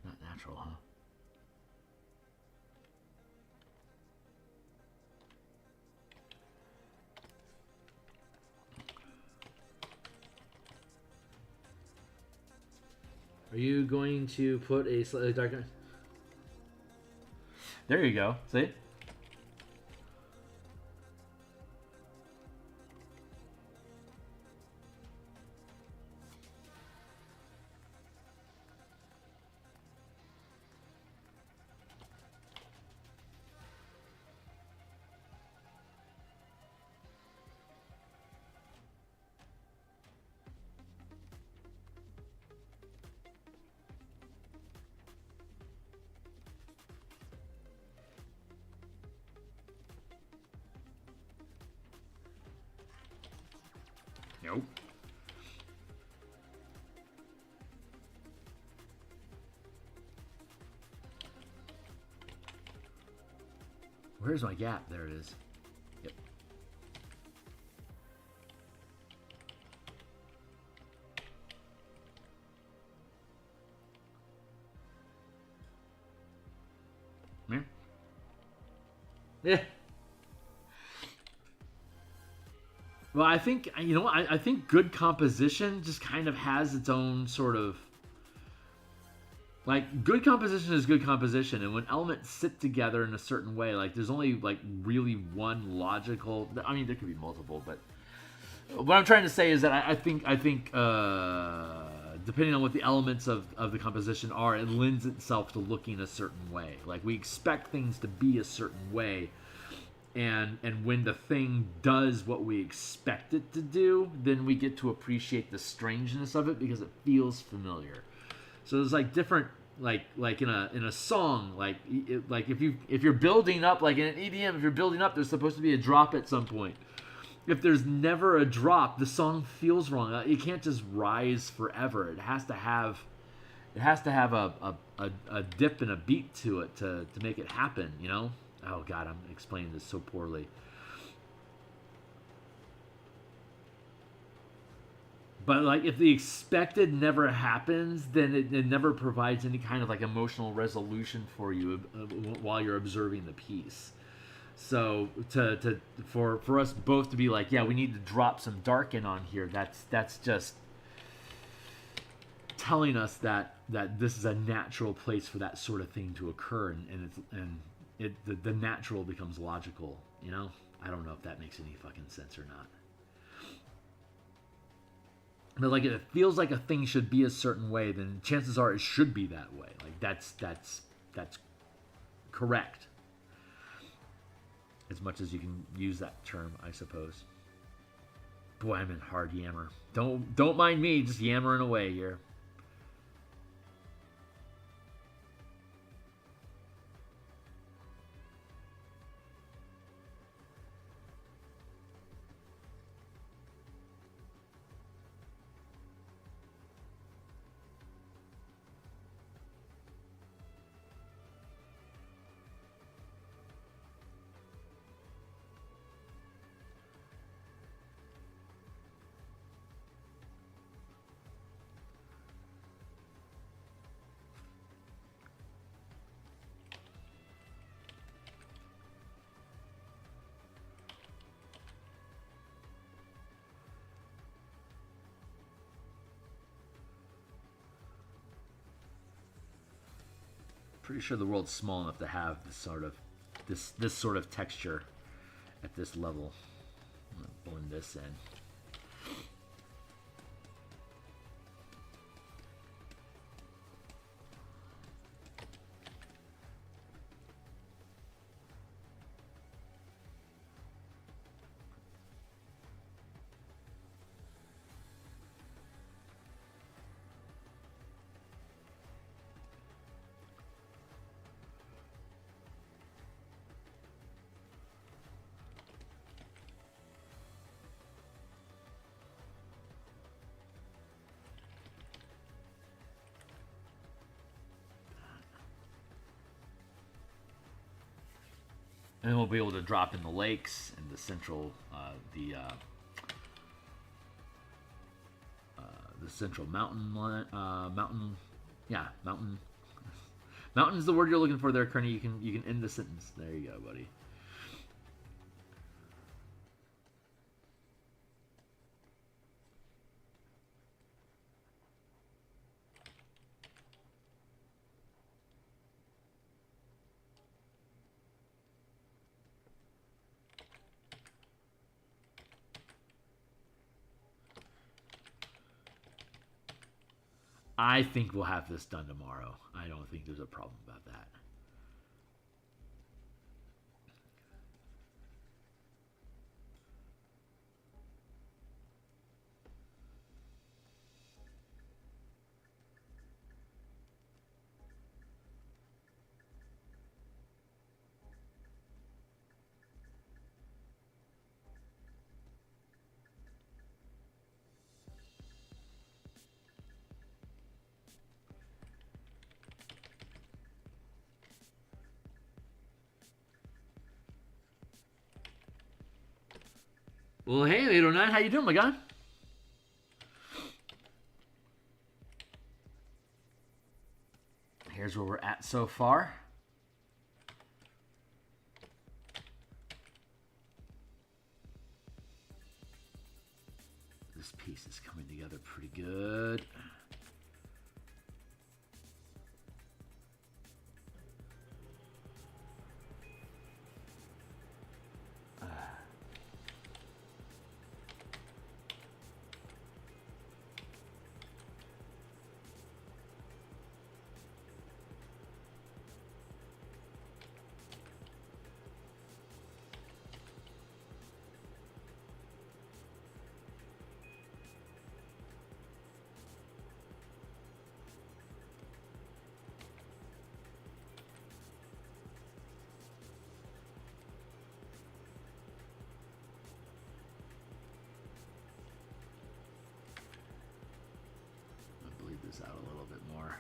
Not natural, huh? Are you going to put a slightly darker? There you go. See? Nope. Where's my gap? There it is. Yep. Yeah. Well, I think, you know, I think good composition just kind of has its own sort of, like, good composition is good composition, and when elements sit together in a certain way, like, there's only, like, really one logical, I mean, there could be multiple, but what I'm trying to say is that I think depending on what the elements of the composition are, it lends itself to looking a certain way. Like, we expect things to be a certain way, and when the thing does what we expect it to do, then we get to appreciate the strangeness of it because it feels familiar. So there's like different, like in a song, like if you're building up, like in an EDM, if you're building up, there's supposed to be a drop at some point. If there's never a drop, the song feels wrong. It can't just rise forever. It has to have a dip and a beat to it to make it happen, you know? Oh God, I'm explaining this so poorly. But like, if the expected never happens, then it never provides any kind of like emotional resolution for you while you're observing the piece. So for us both to be like, yeah, we need to drop some dark in on here. That's just telling us that this is a natural place for that sort of thing to occur, the natural becomes logical. You know, I don't know if that makes any fucking sense or not. But like, if it feels like a thing should be a certain way, then chances are it should be that way. Like that's correct. As much as you can use that term, I suppose. Boy, I'm in hard yammer. Don't mind me, just yammering away here. Pretty sure the world's small enough to have this sort of texture at this level. I'm gonna blend this in. And then we'll be able to drop in the lakes and the central, the central mountain, mountain. Mountain is the word you're looking for there, Kearney. You can end the sentence. There you go, buddy. I think we'll have this done tomorrow. I don't think there's a problem about that. Well, hey, 809, how you doing, my guy? Here's where we're at so far. This piece is coming together pretty good. This out a little bit more.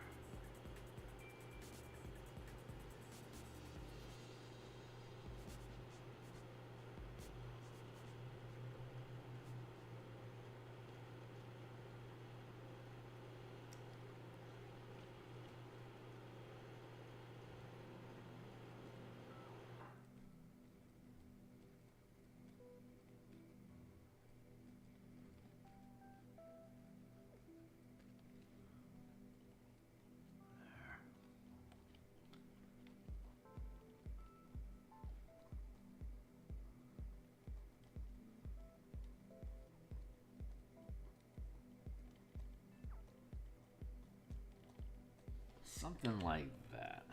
Something like that.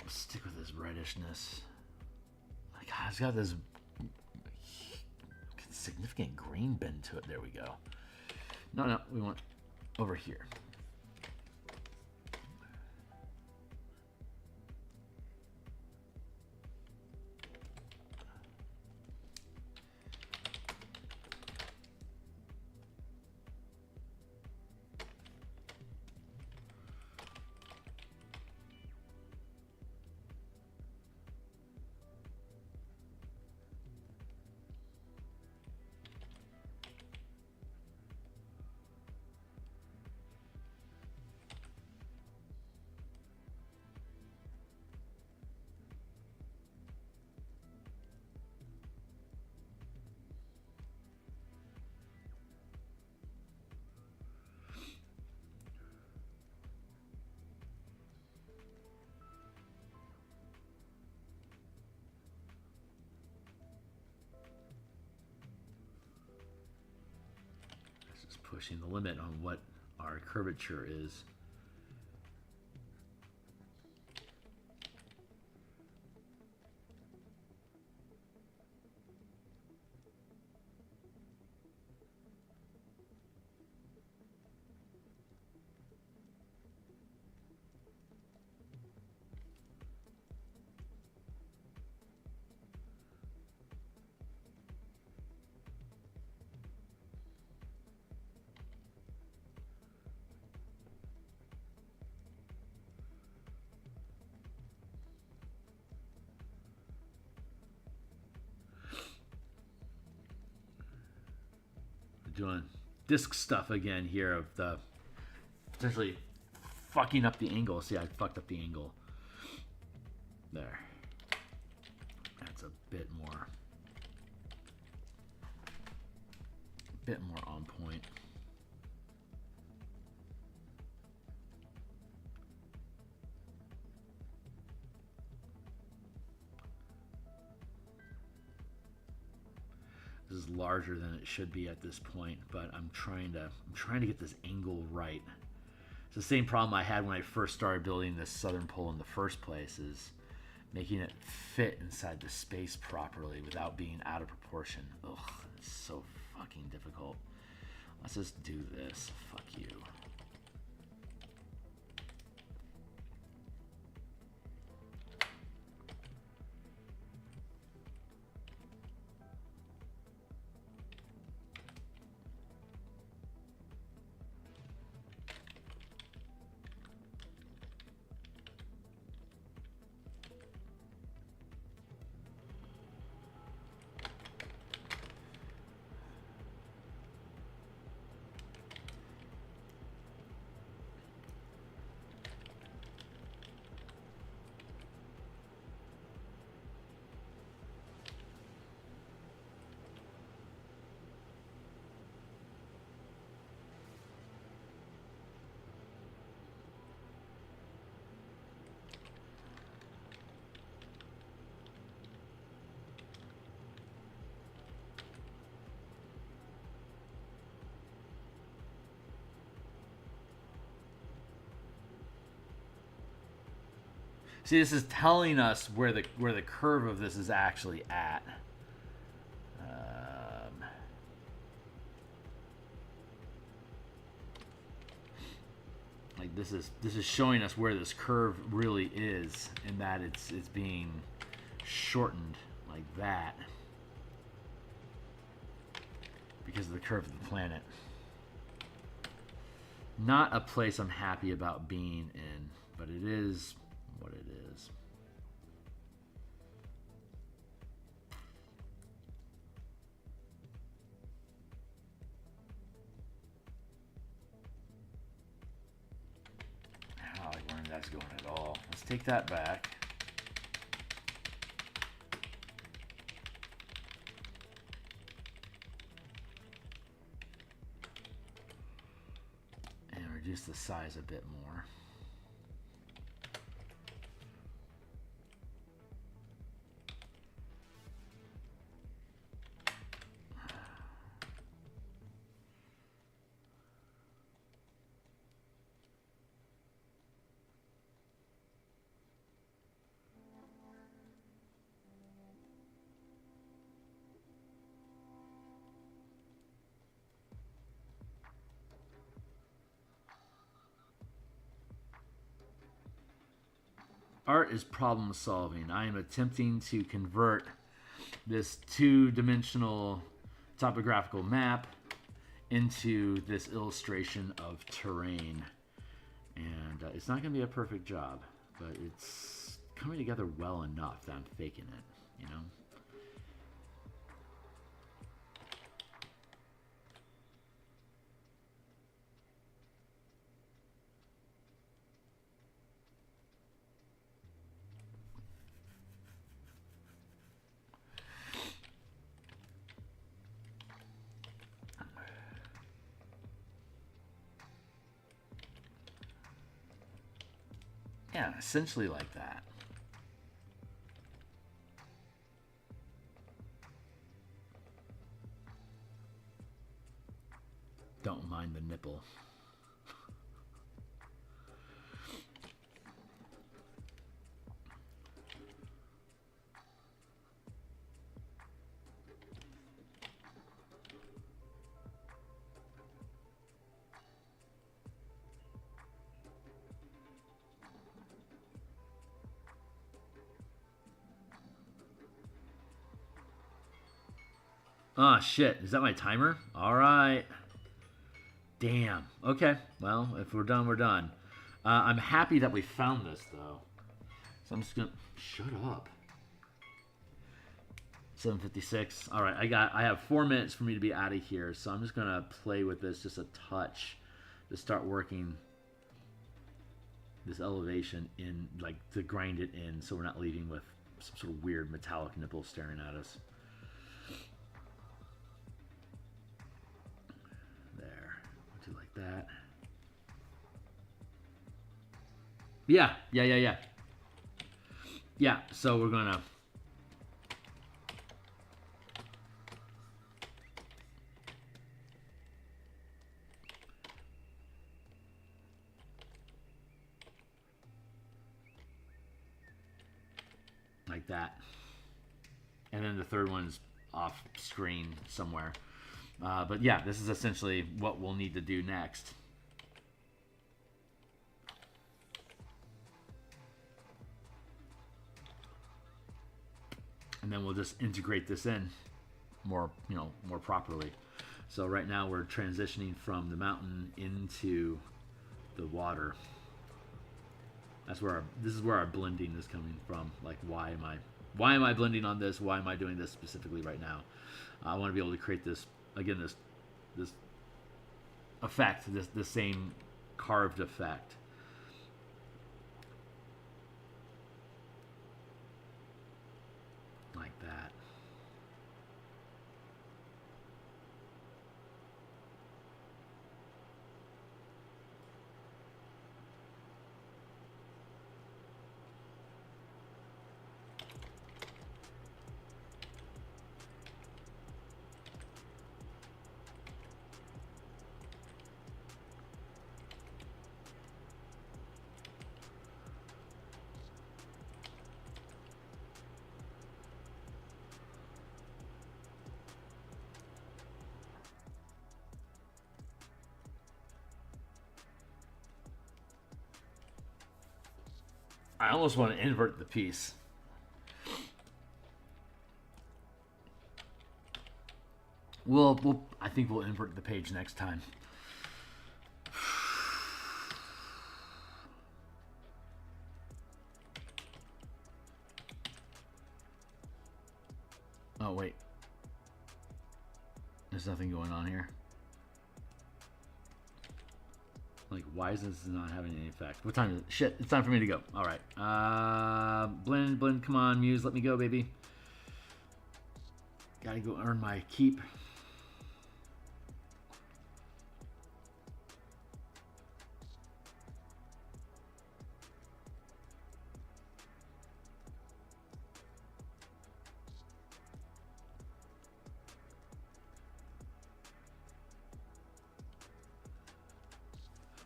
Stick with this redishness. Like, it's got this significant green bend to it. There we go. No, we want over here. Pushing the limit on what our curvature is. doing disc stuff again here of the potentially fucking up the angle. See, I fucked up the angle. There. That's a bit more on point. This is larger than it should be at this point, but I'm trying to get this angle right. It's the same problem I had when I first started building this southern pole in the first place, is making it fit inside the space properly without being out of proportion. Ugh, it's so fucking difficult. Let's just do this. Fuck you. See, this is telling us where the curve of this is actually at. Like this is showing us where this curve really is, and that it's being shortened like that because of the curve of the planet. Not a place I'm happy about being in, but it is what it is. I don't like where that's going at all. Let's take that back. And reduce the size a bit more. Art is problem solving. I am attempting to convert this two-dimensional topographical map into this illustration of terrain. And it's not going to be a perfect job, but it's coming together well enough that I'm faking it, you know? Yeah, essentially like that. Don't mind the nipple. Ah, shit. Is that my timer? All right. Damn. Okay. Well, if we're done, we're done. I'm happy that we found this, though. So I'm just going to... Shut up. 7:56. All right, I have 4 minutes for me to be out of here, so I'm just gonna play with this just a touch to start working this elevation in, like, to grind it in, so we're not leaving with some sort of weird metallic nipple staring at us. There, do like that. Yeah. Yeah, so we're gonna like that. And then the third one's off screen somewhere. But yeah, this is essentially what we'll need to do next. And then we'll just integrate this in more, more properly. So right now we're transitioning from the mountain into the water. This is where our blending is coming from. Like, why am I blending on this? Why am I doing this specifically right now? I want to be able to create this, again, this effect, this same carved effect. Like that. I almost want to invert the piece. I think we'll invert the page next time. Oh, wait. There's nothing going on here. Like, why is this not having any effect? What time is it? Shit, it's time for me to go. All right. Blend, come on, Muse, let me go, baby. Gotta go earn my keep.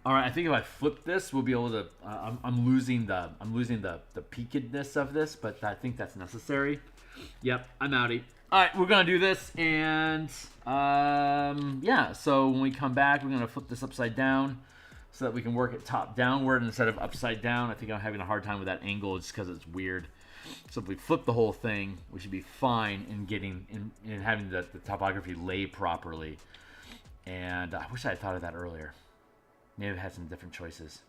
All right, I think if I flip this, we'll be able to. I'm losing the peakedness of this, but I think that's necessary. Yep, I'm outie. All right, we're gonna do this, and yeah. So when we come back, we're gonna flip this upside down so that we can work it top downward instead of upside down. I think I'm having a hard time with that angle just because it's weird. So if we flip the whole thing, we should be fine in having the topography lay properly. And I wish I had thought of that earlier. Maybe I've had some different choices.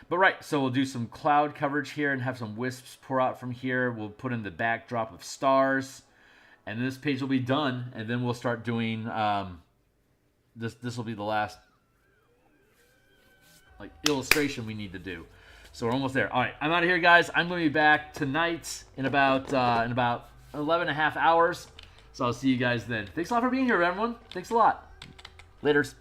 But right, so we'll do some cloud coverage here and have some wisps pour out from here. We'll put in the backdrop of stars. And this page will be done. And then we'll start doing, this will be the last illustration we need to do. So we're almost there. All right, I'm out of here, guys. I'm going to be back tonight in about 11 and a half hours. So I'll see you guys then. Thanks a lot for being here, everyone. Thanks a lot. Laters.